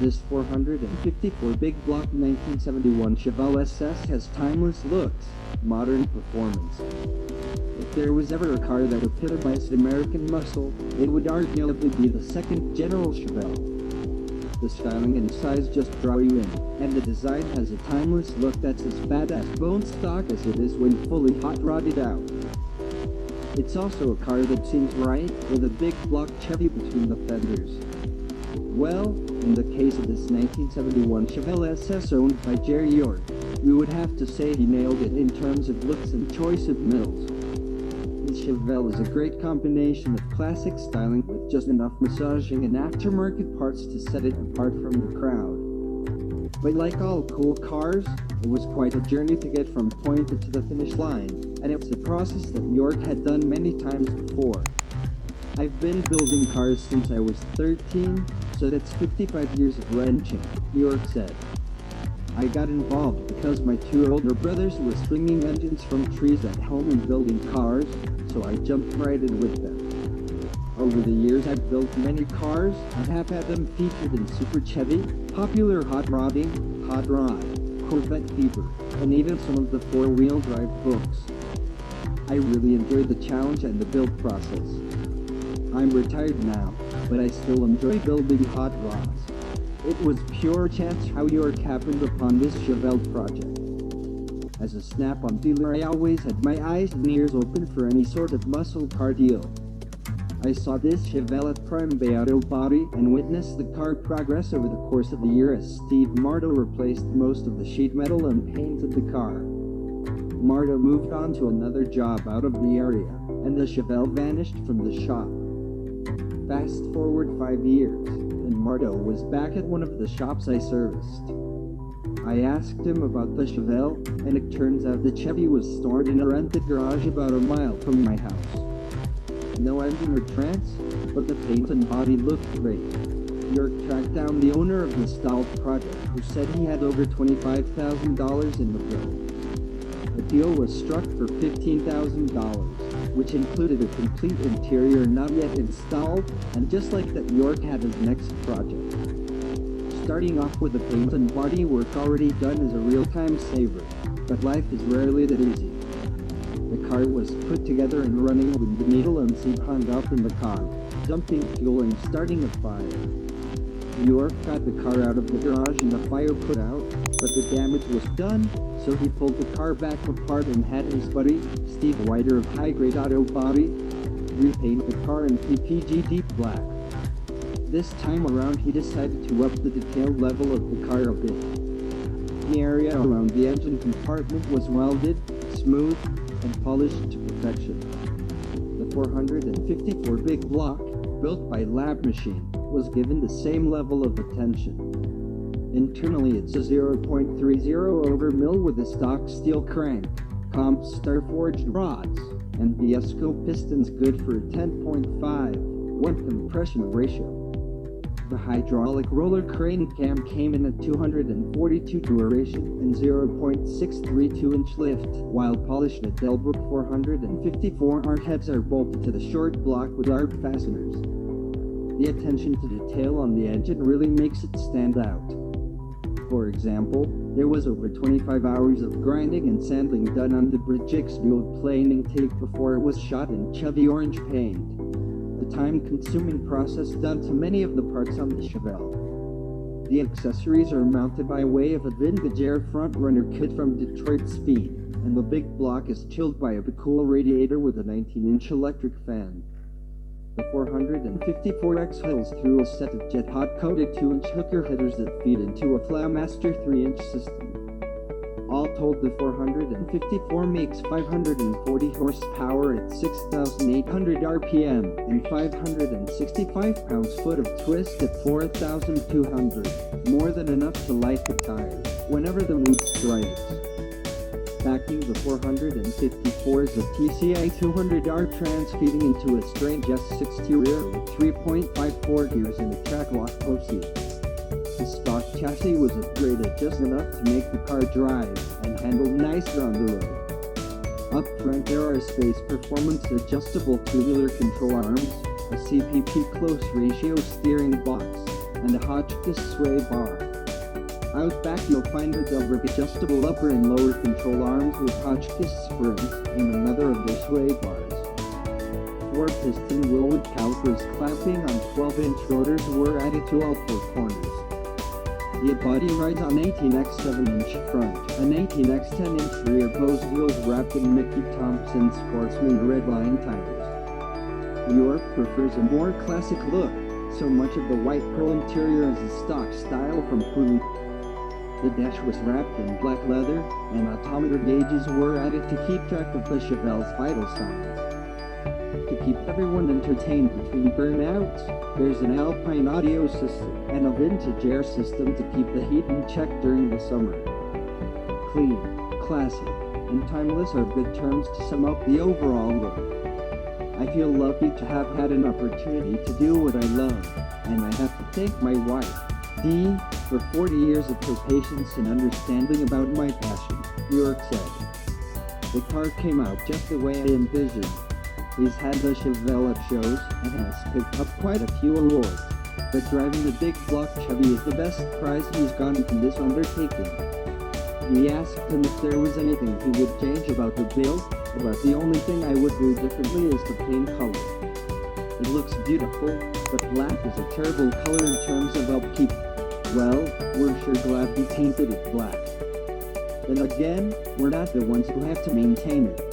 This 454 big block 1971 Chevelle SS has timeless looks, modern performance. If there was ever a car that epitomized American muscle, it would arguably be the second General Chevelle. The styling and size just draw you in, and the design has a timeless look that's as badass bone stock as it is when fully hot-rodded out. It's also a car that seems right, with a big block Chevy between the fenders. Well, in the case of this 1971 Chevelle SS owned by Jerry York, we would have to say he nailed it in terms of looks and choice of metals. The Chevelle is a great combination of classic styling with just enough massaging and aftermarket parts to set it apart from the crowd. But like all cool cars, it was quite a journey to get from point to the finish line, and it was a process that York had done many times before. I've been building cars since I was 13, so that's 55 years of wrenching, York said. I got involved because my two older brothers were stringing engines from trees at home and building cars, so I jumped right in with them. Over the years I've built many cars and have had them featured in Super Chevy, Popular Hot Rodding, Hot Rod, Corvette Fever, and even some of the four-wheel drive books. I really enjoyed the challenge and the build process. I'm retired now, but I still enjoy building hot rods. It was pure chance how York happened upon this Chevelle project. As a Snap-on dealer, I always had my eyes and ears open for any sort of muscle car deal. I saw this Chevelle at Prime Bay Auto Body and witnessed the car progress over the course of the year as Steve Marto replaced most of the sheet metal and painted the car. Marto moved on to another job out of the area, and the Chevelle vanished from the shop. Fast forward 5 years, and Marto was back at one of the shops I serviced. I asked him about the Chevelle, and it turns out the Chevy was stored in a rented garage about a mile from my house. No engine or trans, but the paint and body looked great. York tracked down the owner of the stalled project, who said he had over $25,000 in the bill. The deal was struck for $15,000, which included a complete interior not yet installed, and just like that, York had his next project. Starting off with the paint and body work already done is a real time saver, but life is rarely that easy. The car was put together and running when the needle and seat hung up in the car, dumping fuel and starting a fire. York got the car out of the garage and the fire put out, but the damage was done, so he pulled the car back apart and had his buddy, Steve Whiter of High Grade Auto Body, repaint the car in PPG Deep Black. This time around he decided to up the detail level of the car a bit. The area around the engine compartment was welded, smooth, and polished to perfection. The 454 big block, built by Lab Machine, was given the same level of attention. Internally it's a 0.30 over mill with a stock steel crank, comp star forged rods, and Viesco pistons good for a 10.5:1 compression ratio. The hydraulic roller crane cam came in at 242 duration and 0.632-inch lift, while polished Delbrook 454 arc heads are bolted to the short block with arc fasteners. The attention to detail on the engine really makes it stand out. For example, there was over 25 hours of grinding and sanding done on the Bridgix dual planing tape before it was shot in Chevy orange paint. A time-consuming process done to many of the parts on the Chevelle. The accessories are mounted by way of a vintage air front runner kit from Detroit Speed, and the big block is chilled by a cool radiator with a 19-inch electric fan. The 454X hauls through a set of jet hot-coated 2-inch hooker headers that feed into a Flowmaster 3-inch system. All told, the 454 makes 540 horsepower at 6,800 RPM and 565 pounds-foot of twist at 4,200, more than enough to light the tires whenever the mood strikes. Backing the 454 is a TCI 200R trans feeding into a strange S60 rear with 3.54 gears and a track-lock seat. The stock chassis was upgraded just enough to make the car drive and handle nicer on the road. Up front there are Space Performance adjustable tubular control arms, a CPP close ratio steering box, and a Hotchkiss sway bar. Out back you'll find a double adjustable upper and lower control arms with Hotchkiss springs and another of their sway bars. 4-piston Wilwood calipers clamping on 12-inch rotors were added to all 4 corners. The body rides on 18x 7-inch front and 18x 10-inch rear Bose wheels wrapped in Mickey Thompson Sportsman Redline tires. York prefers a more classic look, so much of the white pearl interior is a stock style from Cooley. The dash was wrapped in black leather, and odometer gauges were added to keep track of the Chevelle's vital signs. To keep everyone entertained between burnouts, there's an Alpine audio system and a vintage air system to keep the heat in check during the summer. Clean, classic, and timeless are good terms to sum up the overall look. I feel lucky to have had an opportunity to do what I love, and I have to thank my wife, Dee, for 40 years of her patience and understanding about my passion, York said. The car came out just the way I envisioned. He's had the Chevelle at shows and has picked up quite a few awards, but driving the big block Chevy is the best prize he's gotten from this undertaking. We asked him if there was anything he would change about the build, but the only thing I would do differently is the paint color. It looks beautiful, but black is a terrible color in terms of upkeep. Well, we're sure glad we painted it black. Then again, we're not the ones who have to maintain it.